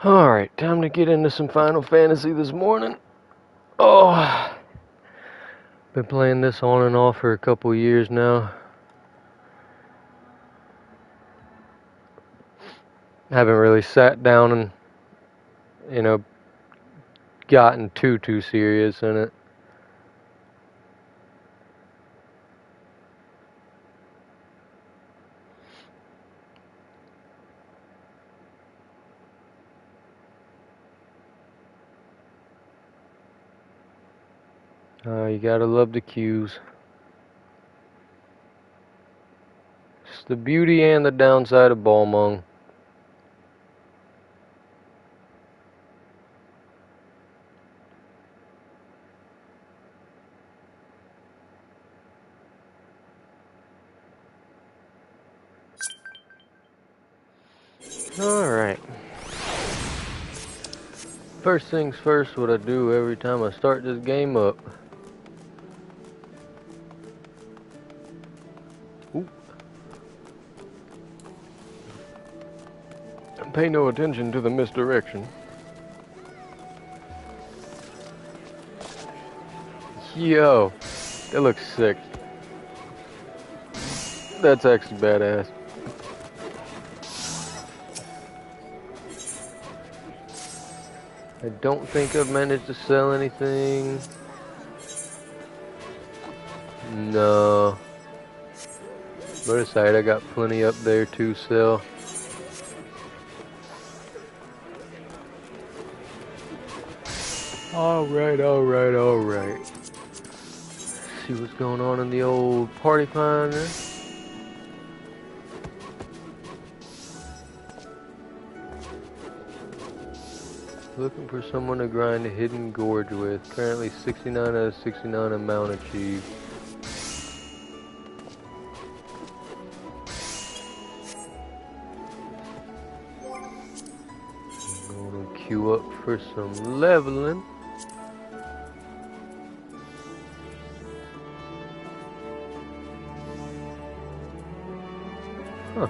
Alright, time to get into some Final Fantasy this morning. Oh, been playing this on and off for a couple years now. Haven't really sat down and, gotten too serious in it. You gotta love the queues. It's the beauty and the downside of Balmung. Alright. First things first, what I do every time I start this game up. Pay no attention to the misdirection. Yo, that looks sick. That's actually badass. I don't think I've managed to sell anything. No. But aside, I got plenty up there to sell. Alright. See what's going on in the old party finder. Looking for someone to grind a hidden gorge with. Currently 69 out of 69 amount achieved. I'm gonna queue up for some leveling. Huh.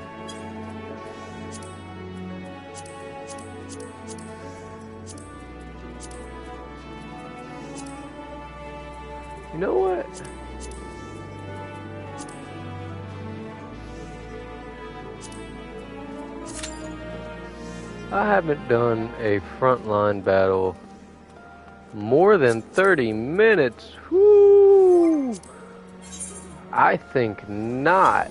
You know what? I haven't done a frontline battle more than 30 minutes. Whoo! I think not.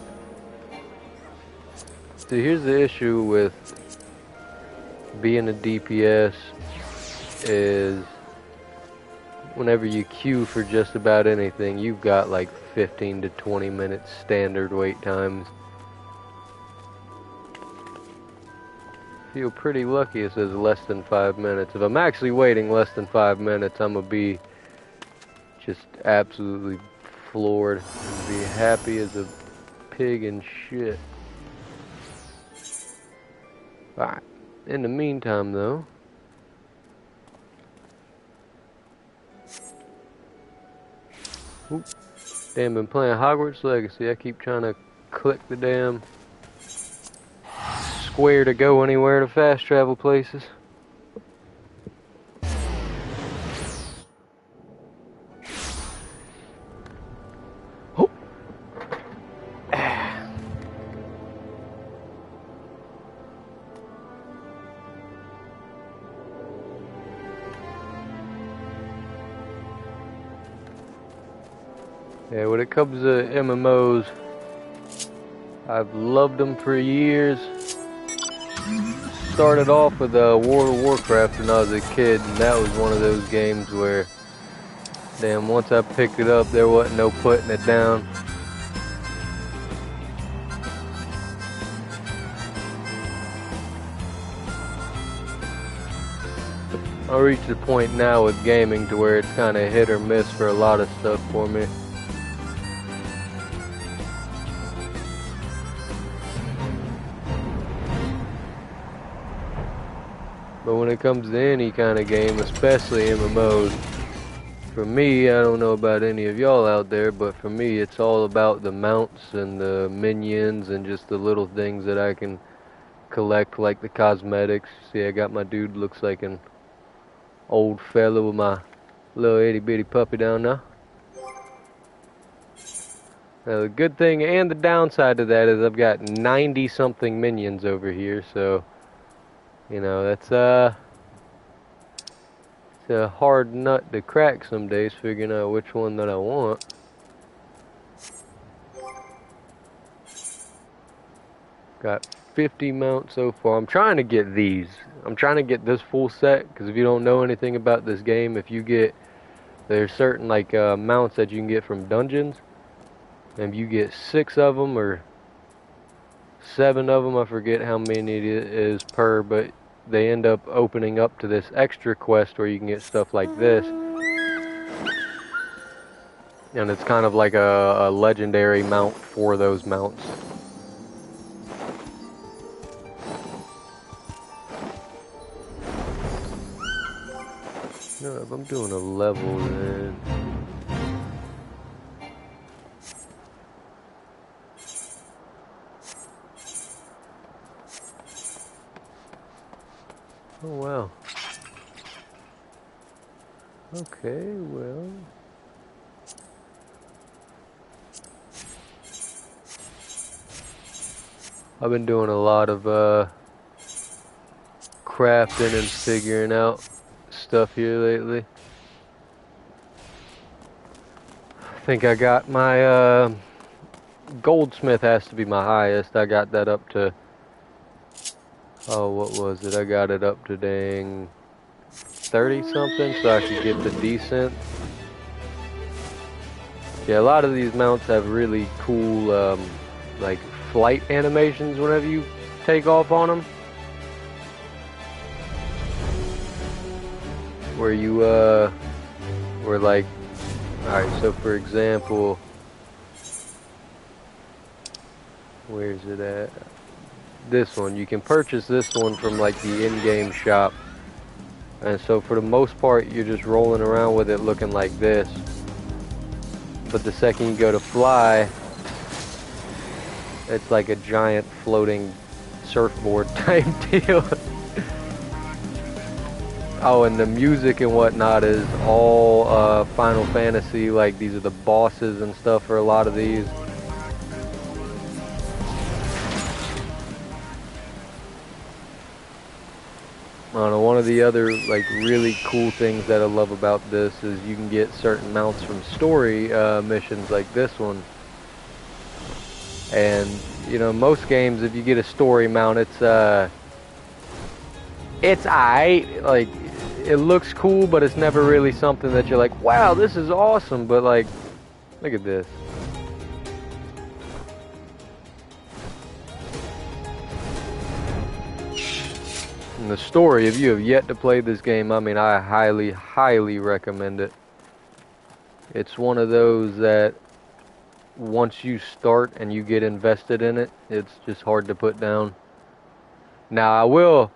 So here's the issue with being a DPS is whenever you queue for just about anything, you've got like 15 to 20 minutes standard wait times. Feel pretty lucky it says less than 5 minutes. If I'm actually waiting less than 5 minutes, I'm gonna be just absolutely floored and be happy as a pig in shit. Alright, in the meantime though, damn, been playing Hogwarts Legacy. I keep trying to click the damn square to go anywhere to fast travel places. Oh. Yeah, when it comes to MMOs, I've loved them for years. Started off with World of Warcraft when I was a kid, and that was one of those games where, damn, once I picked it up, there wasn't no putting it down. I reached the point now with gaming to where it's kind of hit or miss for a lot of stuff for me. But when it comes to any kind of game, especially MMOs, for me, I don't know about any of y'all out there, but for me, it's all about the mounts and the minions and just the little things that I can collect like the cosmetics. See, I got my dude looks like an old fella with my little itty bitty puppy down there. Now, the good thing and the downside to that is I've got 90 something minions over here, so you know that's it's a hard nut to crack some days, figuring out which one that I want. Got 50 mounts so far. I'm trying to get these. I'm trying to get this full set, because if you don't know anything about this game, if you get, there's certain like mounts that you can get from dungeons, and you get 6 of them or 7 of them, I forget how many it is per, but they end up opening up to this extra quest where you can get stuff like this. And it's kind of like a legendary mount for those mounts. No, if I'm doing a level then. Oh wow. Okay, well. I've been doing a lot of crafting and figuring out stuff here lately. I think I got my goldsmith has to be my highest. I got that up to, oh, what was it? I got it up to dang 30 something, so I could get the decent. Yeah, a lot of these mounts have really cool like flight animations whenever you take off on them, where you were like, alright, so for example, where's it at? This one, you can purchase this one from like the in-game shop, and so for the most part you're just rolling around with it looking like this, but the second you go to fly, it's like a giant floating surfboard type deal. Oh, and the music and whatnot is all Final Fantasy, like these are the bosses and stuff for a lot of these. I don't know, one of the other like really cool things that I love about this is you can get certain mounts from story missions like this one. And you know, most games, if you get a story mount, it's aight, like it looks cool, but it's never really something that you're like, wow, this is awesome. But like, look at this. And the story, if you have yet to play this game, I mean, I highly, highly recommend it. It's one of those that once you start and you get invested in it, it's just hard to put down. Now, I will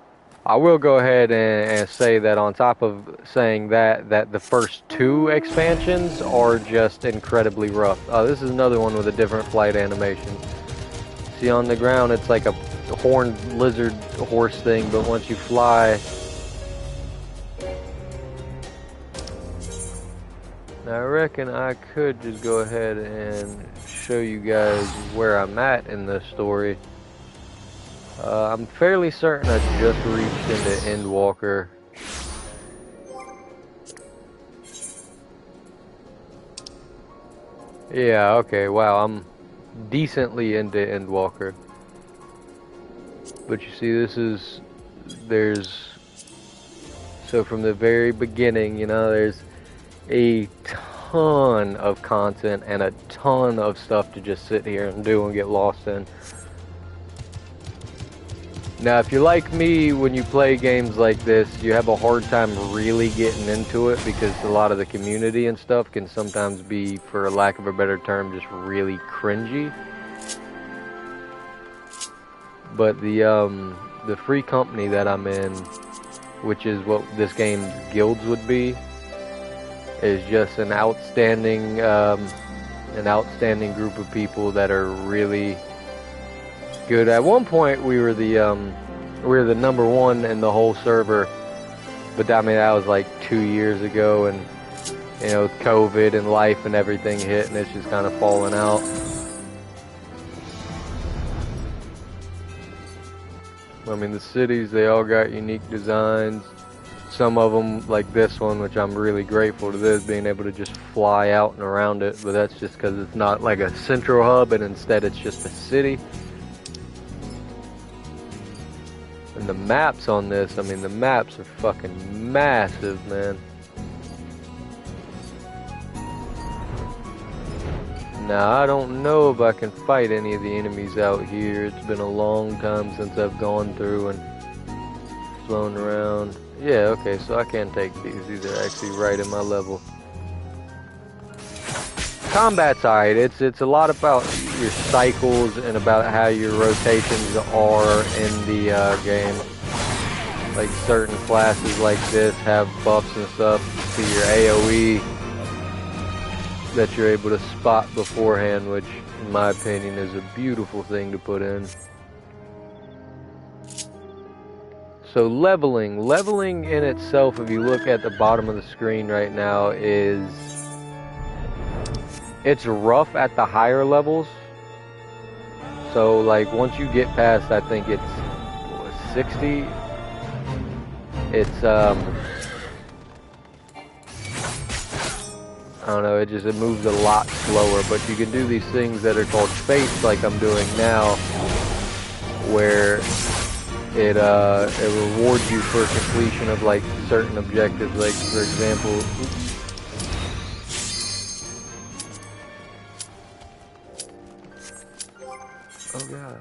go ahead and say that on top of saying that the first 2 expansions are just incredibly rough. This is another one with a different flight animation. See, on the ground, it's like a horned lizard horse thing, but once you fly, now I reckon I could just go ahead and show you guys where I'm at in this story. I'm fairly certain I just reached into Endwalker. Yeah, okay, wow, I'm decently into Endwalker. But you see, so from the very beginning, you know, there's a ton of content and a ton of stuff to just sit here and do and get lost in. Now, if you're like me, when you play games like this, you have a hard time really getting into it because a lot of the community and stuff can sometimes be, for lack of a better term, just really cringy. But the free company that I'm in, which is what this game's guilds would be, is just an outstanding group of people that are really good. At one point, we were the number one in the whole server, but I mean that was like 2 years ago, and you know, COVID and life and everything hit, and it's just kind of falling out. I mean, the cities, they all got unique designs. Some of them, like this one, which I'm really grateful to this, being able to just fly out and around it, but that's just because it's not like a central hub, and instead it's just a city. And the maps on this, I mean, the maps are fucking massive, man. Now, I don't know if I can fight any of the enemies out here. It's been a long time since I've gone through and flown around. Yeah, okay, so I can take these. These are actually right in my level. Combat's alright. It's a lot about your cycles and about how your rotations are in the game. Like certain classes like this have buffs and stuff to your AoE that you're able to spot beforehand, which in my opinion is a beautiful thing to put in. So leveling in itself, if you look at the bottom of the screen right now, it's rough at the higher levels. So like once you get past, I think it's 60, it's I don't know, it moves a lot slower, but you can do these things that are called fates, like I'm doing now, where it rewards you for completion of like certain objectives, like for example, oh god,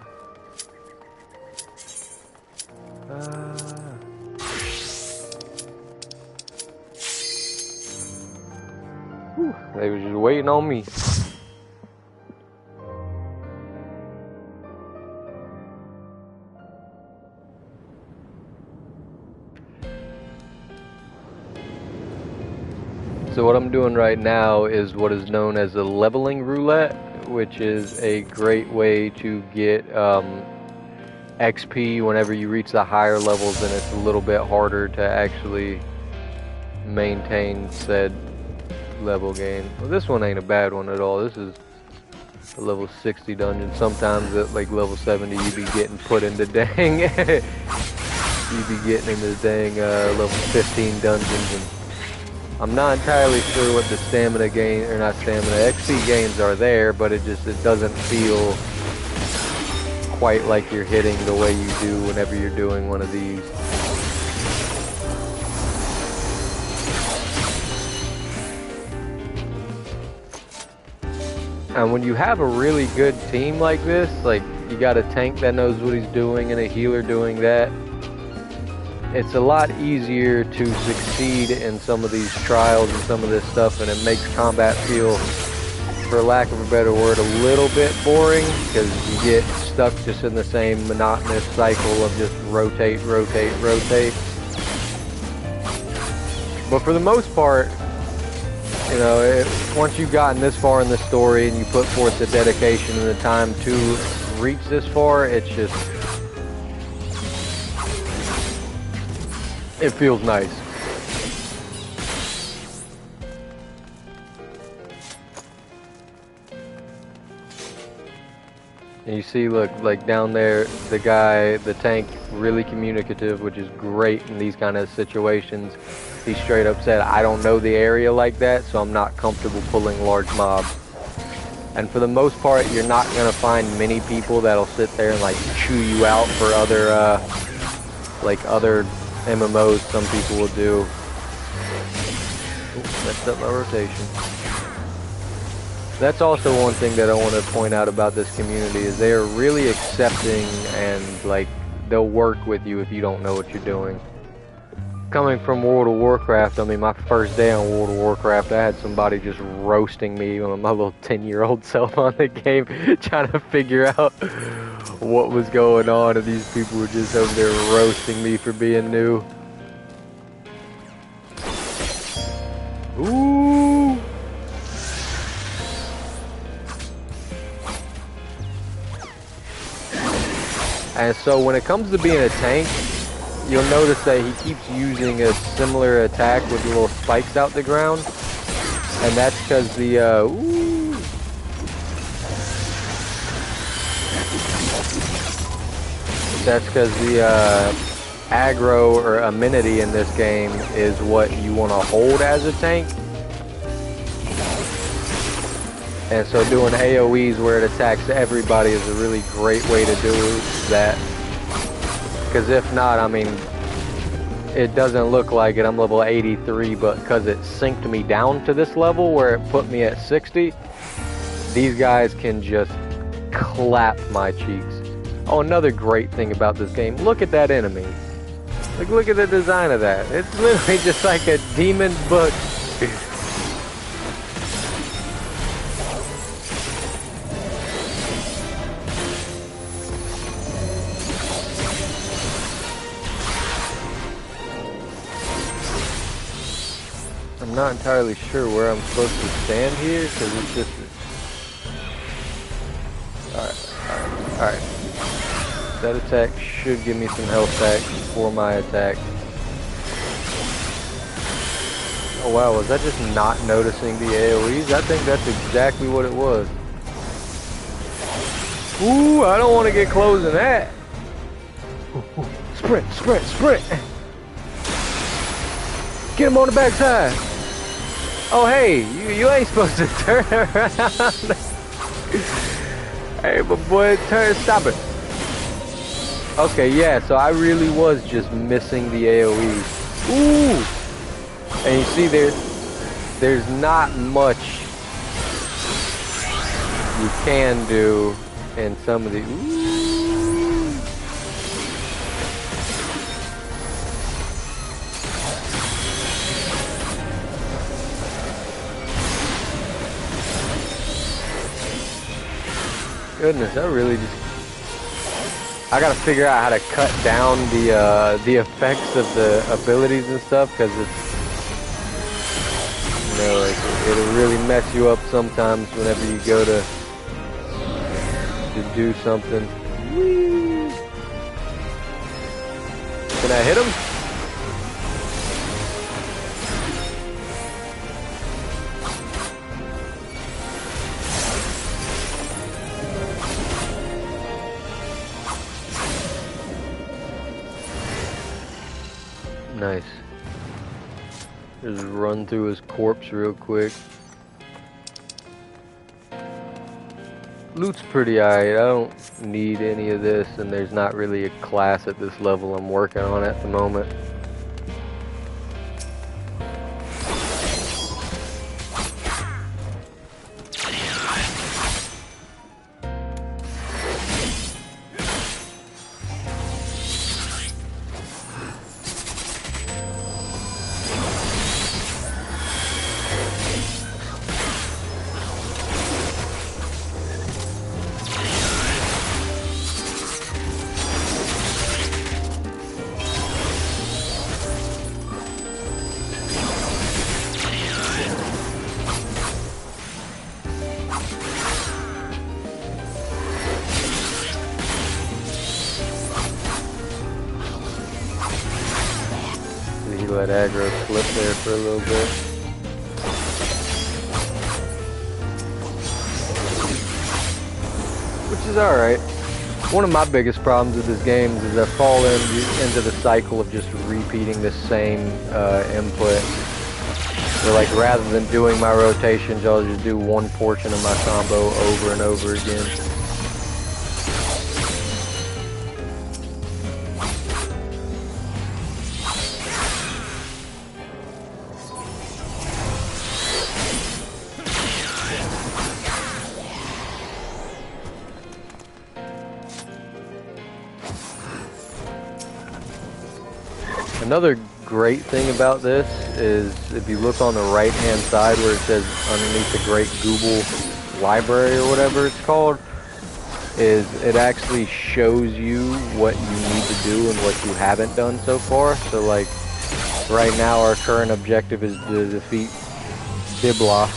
whew, they were just waiting on me. So what I'm doing right now is what is known as a leveling roulette, which is a great way to get XP whenever you reach the higher levels, and it's a little bit harder to actually maintain said level gain. Well, this one ain't a bad one at all. This is a level 60 dungeon. Sometimes at like level 70 you be getting put into dang you be getting into dang level 15 dungeons, and I'm not entirely sure what the stamina gain, or not stamina, XP gains are there, but it doesn't feel quite like you're hitting the way you do whenever you're doing one of these. And when you have a really good team like this, like you got a tank that knows what he's doing and a healer doing that, it's a lot easier to succeed in some of these trials and some of this stuff, and it makes combat feel, for lack of a better word, a little bit boring, because you get stuck just in the same monotonous cycle of just rotate, rotate, rotate. But for the most part, you know, once you've gotten this far in the story and you put forth the dedication and the time to reach this far, it's just, it feels nice. And you see, look, like down there, the guy, the tank, really communicative, which is great in these kind of situations. He straight up said, I don't know the area like that, so I'm not comfortable pulling large mobs. And for the most part, you're not going to find many people that'll sit there and like chew you out for other, like other MMOs some people will do. Oops, messed up my rotation. That's also one thing that I want to point out about this community, is they are really accepting, and like they'll work with you if you don't know what you're doing. Coming from World of Warcraft, I mean, my first day on World of Warcraft, I had somebody just roasting me on my little 10-year-old self on the game, trying to figure out what was going on, and these people were just over there roasting me for being new. Ooh! And so when it comes to being a tank, you'll notice that he keeps using a similar attack with little spikes out the ground. And that's because the, that's because the aggro or amenity in this game is what you want to hold as a tank. And so doing AoEs where it attacks everybody is a really great way to do that. Because if not, I mean, it doesn't look like it. I'm level 83, but because it synced me down to this level where it put me at 60, these guys can just clap my cheeks. Oh, another great thing about this game, look at that enemy. Like, look at the design of that. It's literally just like a demon book. I'm not entirely sure where I'm supposed to stand here, because it's just... Alright. That attack should give me some health back for my attack. Oh wow, was that just not noticing the AoEs? I think that's exactly what it was. Ooh, I don't want to get close to that. Ooh. Sprint, sprint, sprint. Get him on the backside. Oh hey, you ain't supposed to turn around. Hey, but boy, stop it. Okay, yeah, so I really was just missing the AoE. Ooh! And you see there's not much you can do in some of the... Ooh. Goodness, I really just... I gotta figure out how to cut down the effects of the abilities and stuff, because it's, you know, it'll really mess you up sometimes whenever you go to do something. Whee! Can I hit him? Nice. Just run through his corpse real quick. Loot's pretty alright. I don't need any of this, and there's not really a class at this level I'm working on at the moment. Let aggro slip there for a little bit. Which is alright. One of my biggest problems with this game is I fall into the cycle of just repeating the same input. So like, rather than doing my rotations, I'll just do one portion of my combo over and over again. Another great thing about this is if you look on the right hand side where it says underneath the Great Google Library or whatever it's called, is it actually shows you what you need to do and what you haven't done so far. So like right now our current objective is to defeat Dibla.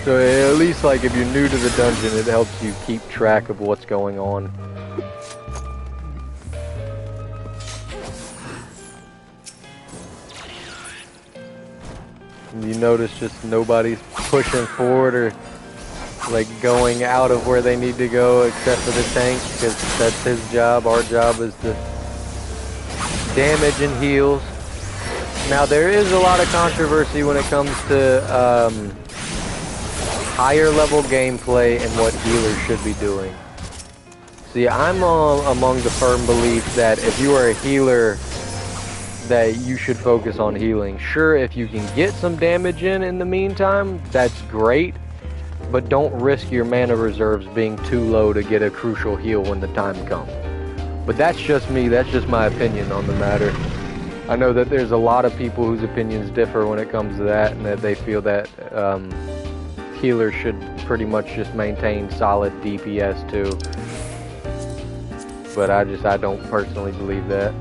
So at least like if you're new to the dungeon, it helps you keep track of what's going on. And you notice just nobody's pushing forward or like going out of where they need to go except for the tank, because that's his job. Our job is to damage and heals. Now there is a lot of controversy when it comes to higher level gameplay and what healers should be doing. See, I'm among the firm belief that if you are a healer, that you should focus on healing. Sure, if you can get some damage in the meantime, that's great, but don't risk your mana reserves being too low to get a crucial heal when the time comes. But that's just me, that's just my opinion on the matter. I know that there's a lot of people whose opinions differ when it comes to that, and that they feel that healers should pretty much just maintain solid DPS too. But I don't personally believe that.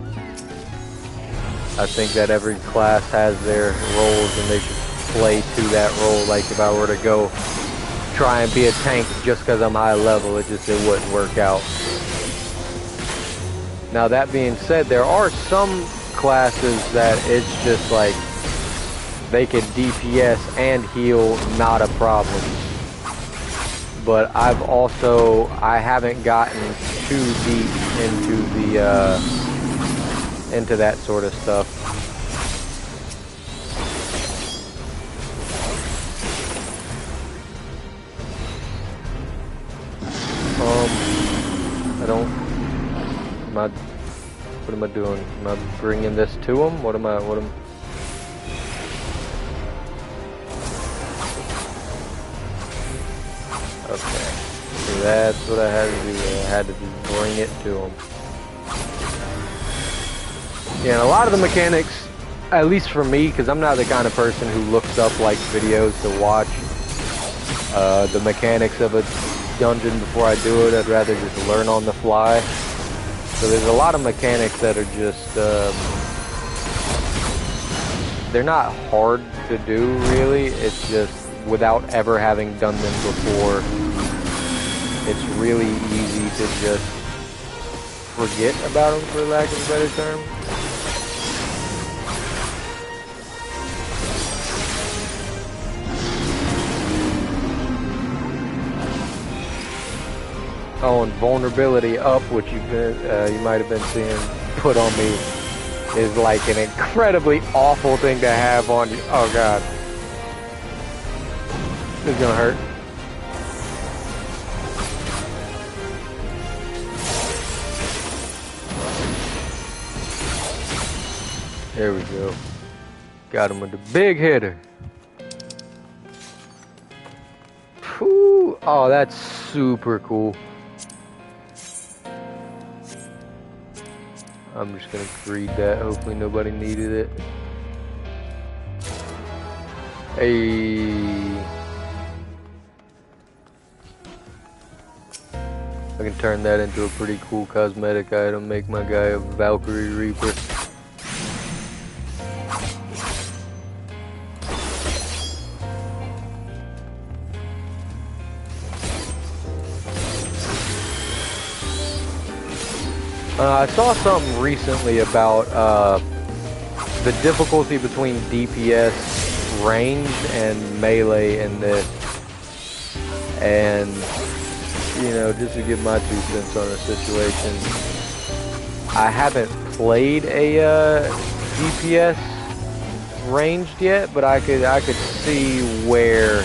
I think that every class has their roles and they should play to that role. Like if I were to go try and be a tank just because I'm high level, it wouldn't work out. Now that being said, there are some classes that it's just like they can DPS and heal, not a problem. But I haven't gotten too deep into that sort of stuff. What am I doing? Am I bringing this to him? Okay. So that's what I had to do. I had to just bring it to him. Yeah, and a lot of the mechanics, at least for me, because I'm not the kind of person who looks up like videos to watch the mechanics of a dungeon before I do it. I'd rather just learn on the fly. So there's a lot of mechanics that are just, they're not hard to do really, it's just without ever having done them before, it's really easy to just forget about them, for lack of a better term. Oh, and vulnerability up, which you might have been seeing put on me, is like an incredibly awful thing to have on you. Oh god. It's gonna hurt. There we go. Got him with the big hitter. Whew. Oh, that's super cool. I'm just gonna read that. Hopefully nobody needed it. Hey. I can turn that into a pretty cool cosmetic item. Make my guy a Valkyrie Reaper. I saw something recently about the difficulty between DPS ranged and melee in this, and you know, just to give my 2 cents on the situation, I haven't played a DPS ranged yet, but I could see where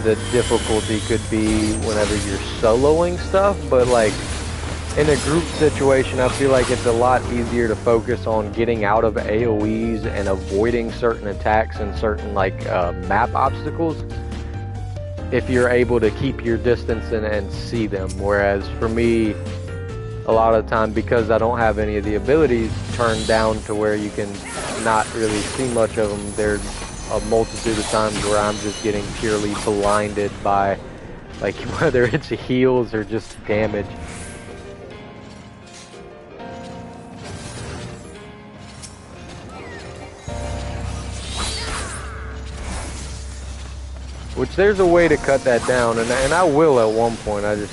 the difficulty could be whenever you're soloing stuff, but like in a group situation, I feel like it's a lot easier to focus on getting out of AoEs and avoiding certain attacks and certain like map obstacles if you're able to keep your distance and see them. Whereas for me, a lot of the time, because I don't have any of the abilities turned down to where you can not really see much of them, there's a multitude of times where I'm just getting purely blinded by like whether it's heals or just damage. Which there's a way to cut that down, and I will at one point. I just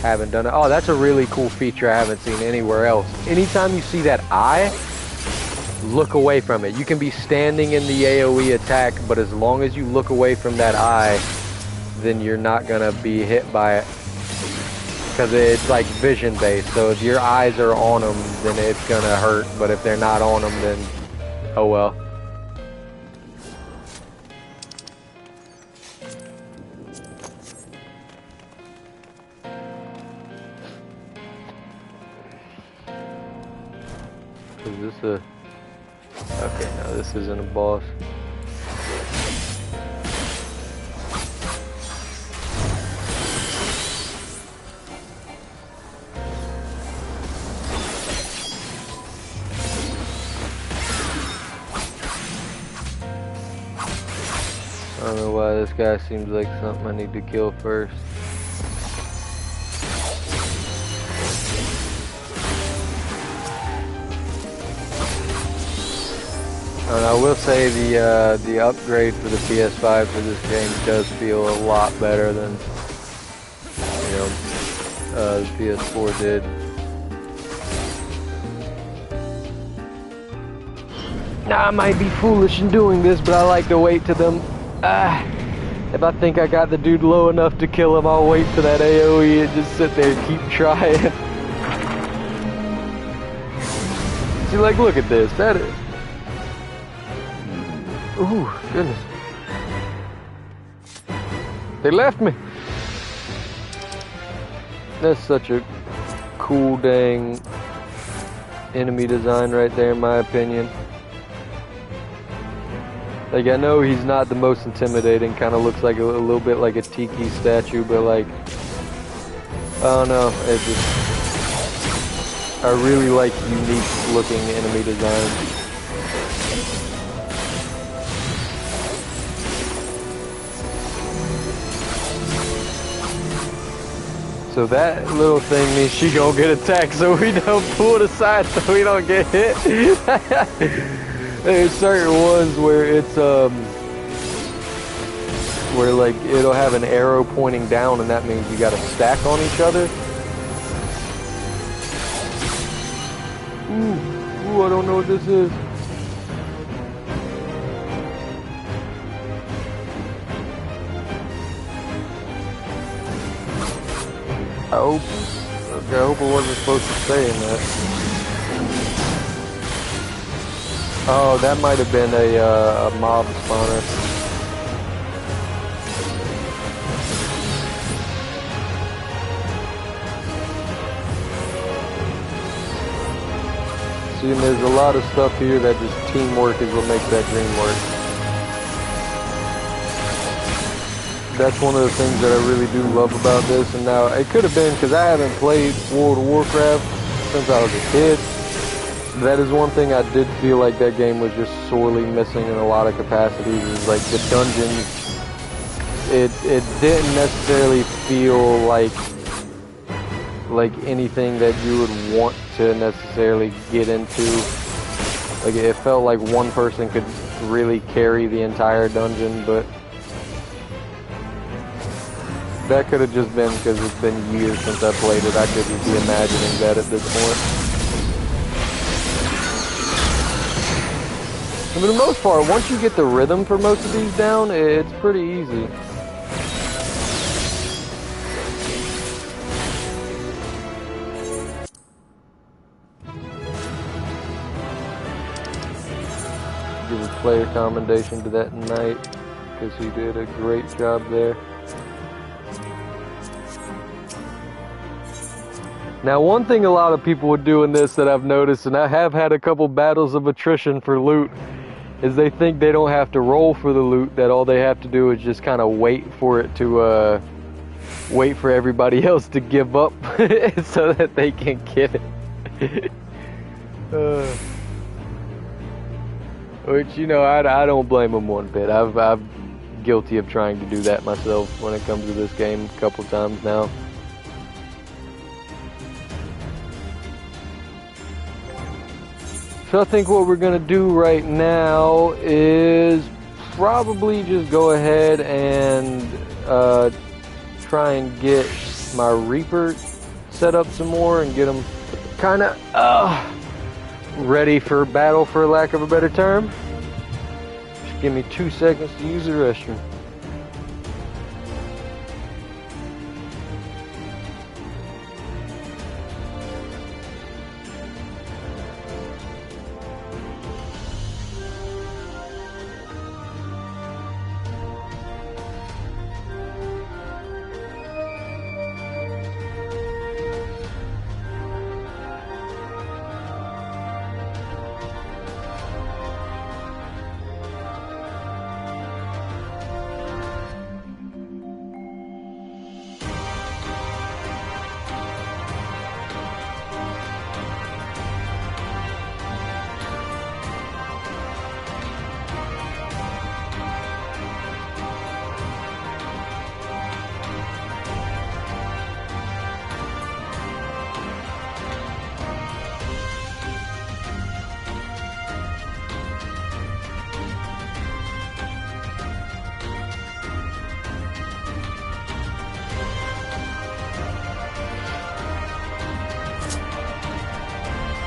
haven't done it. Oh, that's a really cool feature I haven't seen anywhere else. Anytime you see that eye, look away from it. You can be standing in the AoE attack, but as long as you look away from that eye, then you're not gonna be hit by it. Because it's like vision based, so if your eyes are on them, then it's gonna hurt, but if they're not on them, then oh well. Is this a... Okay, no, this isn't a boss. I don't know why this guy seems like something I need to kill first. And I will say the upgrade for the PS5 for this game does feel a lot better than, you know, the PS4 did. Now I might be foolish in doing this, but I like to wait to them. If I think I got the dude low enough to kill him, I'll wait for that AoE and just sit there and keep trying. See, like, look at this. That is... Ooh, goodness. They left me. That's such a cool dang enemy design right there, in my opinion. Like, I know he's not the most intimidating, kind of looks like a little bit like a tiki statue, but like, I don't know, it just, I really like unique looking enemy designs. So that little thing means she gonna get attacked, so we don't pull it aside so we don't get hit. There's certain ones where it's where like it'll have an arrow pointing down, and that means you gotta stack on each other. Ooh, I don't know what this is. I hope I wasn't supposed to say in that. Oh, that might have been a mob spawner. See, and there's a lot of stuff here that just teamwork is what makes that dream work. That's one of the things that I really do love about this, and now it could have been because I haven't played World of Warcraft since I was a kid. That is one thing I did feel like that game was just sorely missing in a lot of capacities, is like the dungeons. It didn't necessarily feel like anything that you would want to necessarily get into. Like, it felt like one person could really carry the entire dungeon, but that could have just been because it's been years since I played it. I could just be imagining that at this point. And for the most part, once you get the rhythm for most of these down, it's pretty easy. Give a player commendation to that Knight, because he did a great job there. Now, one thing a lot of people would do in this that I've noticed, and I have had a couple battles of attrition for loot, is they think they don't have to roll for the loot, that all they have to do is just kind of wait for it to, wait for everybody else to give up so that they can get it. Which, you know, I don't blame them one bit. I'm guilty of trying to do that myself when it comes to this game a couple times now. So I think what we're gonna do right now is probably just go ahead and try and get my Reaper set up some more and get them kind of ready for battle, for lack of a better term. Just give me 2 seconds to use the restroom.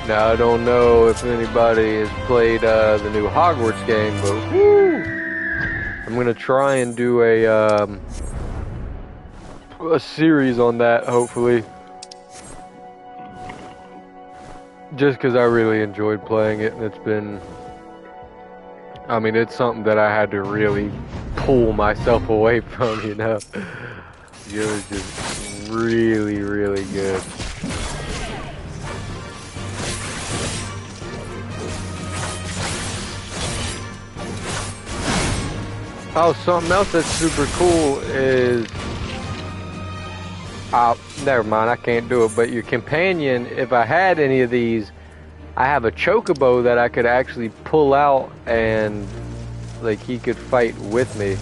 Now, I don't know if anybody has played the new Hogwarts game, but woo, I'm going to try and do a series on that, hopefully. Just because I really enjoyed playing it, and it's been... I mean, it's something that I had to really pull myself away from, you know? It was just really, really good. Oh, something else that's super cool is... never mind, I can't do it, but your companion, if I had any of these, I have a chocobo that I could actually pull out and, like, he could fight with me.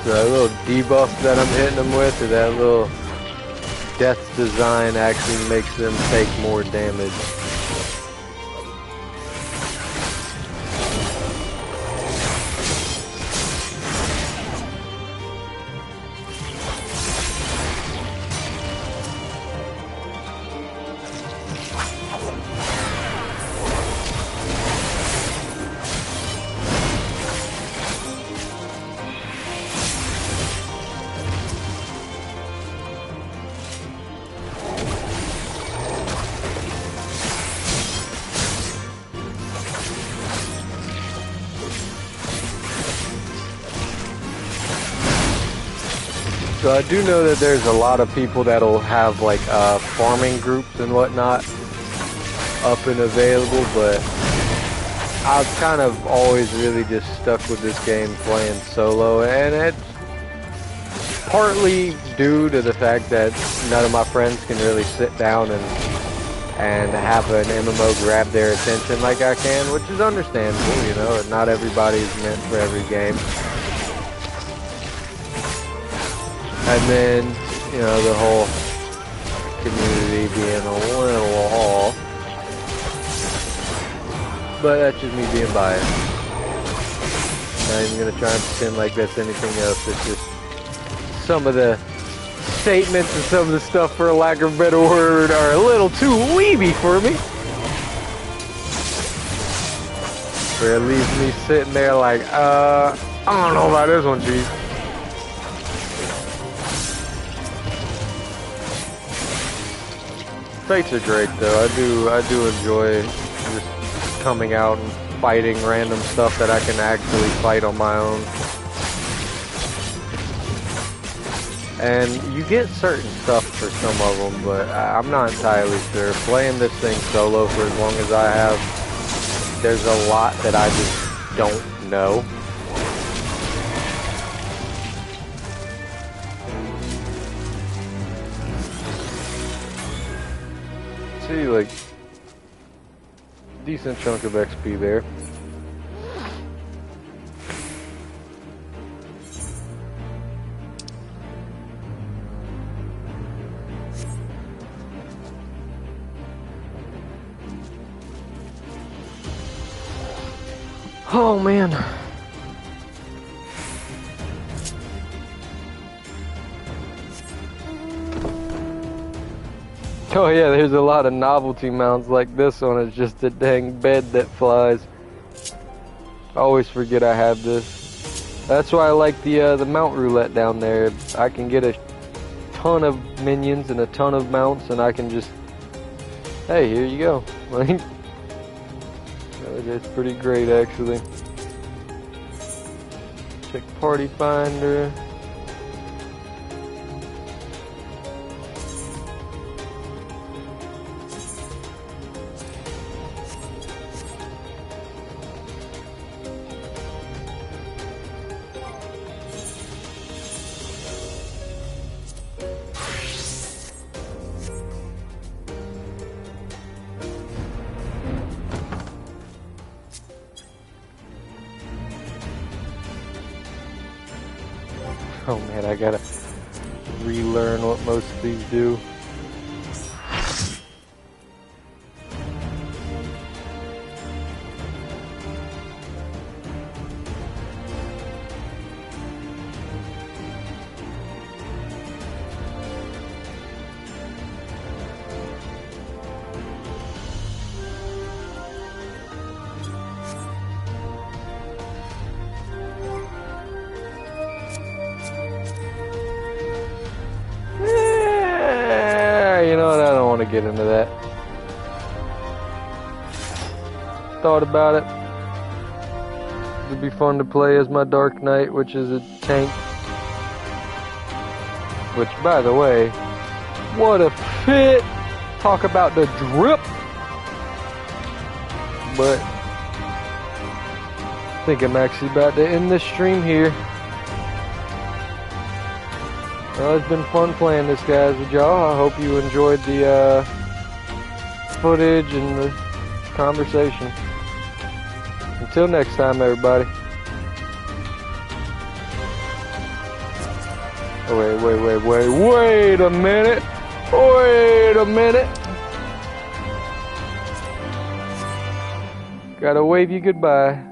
That little debuff that I'm hitting them with, or that little death design, actually makes them take more damage. So I do know that there's a lot of people that'll have like farming groups and whatnot up and available, but I've kind of always really just stuck with this game playing solo, and it's partly due to the fact that none of my friends can really sit down and have an MMO grab their attention like I can, which is understandable, you know, not everybody's meant for every game. And then, you know, the whole community being a little off. But that's just me being biased. Not even going to try and pretend like that's anything else. It's just some of the statements and some of the stuff, for lack of a better word, are a little too weeby for me. Where it leaves me sitting there like, I don't know about this one, Chief. Fights are great though. I do enjoy just coming out and fighting random stuff that I can actually fight on my own. And you get certain stuff for some of them, but I'm not entirely sure. Playing this thing solo for as long as I have, there's a lot that I just don't know. see, like, decent chunk of XP there. Oh man. Oh yeah, there's a lot of novelty mounts like this one. It's just a dang bed that flies. I always forget I have this. That's why I like the mount roulette down there. I can get a ton of minions and a ton of mounts, and I can just, hey, here you go. Like, it's pretty great actually. Check party finder. Oh man, I gotta relearn what most of these do. You know what? I don't want to get into that. Thought about it. It'd be fun to play as my Dark Knight, which is a tank. Which, by the way, what a fit! Talk about the drip! But I think I'm actually about to end this stream here. Well, it's been fun playing this, guys, with y'all. I hope you enjoyed the footage and the conversation. Until next time, everybody. Oh, wait a minute. Wait a minute. Gotta wave you goodbye.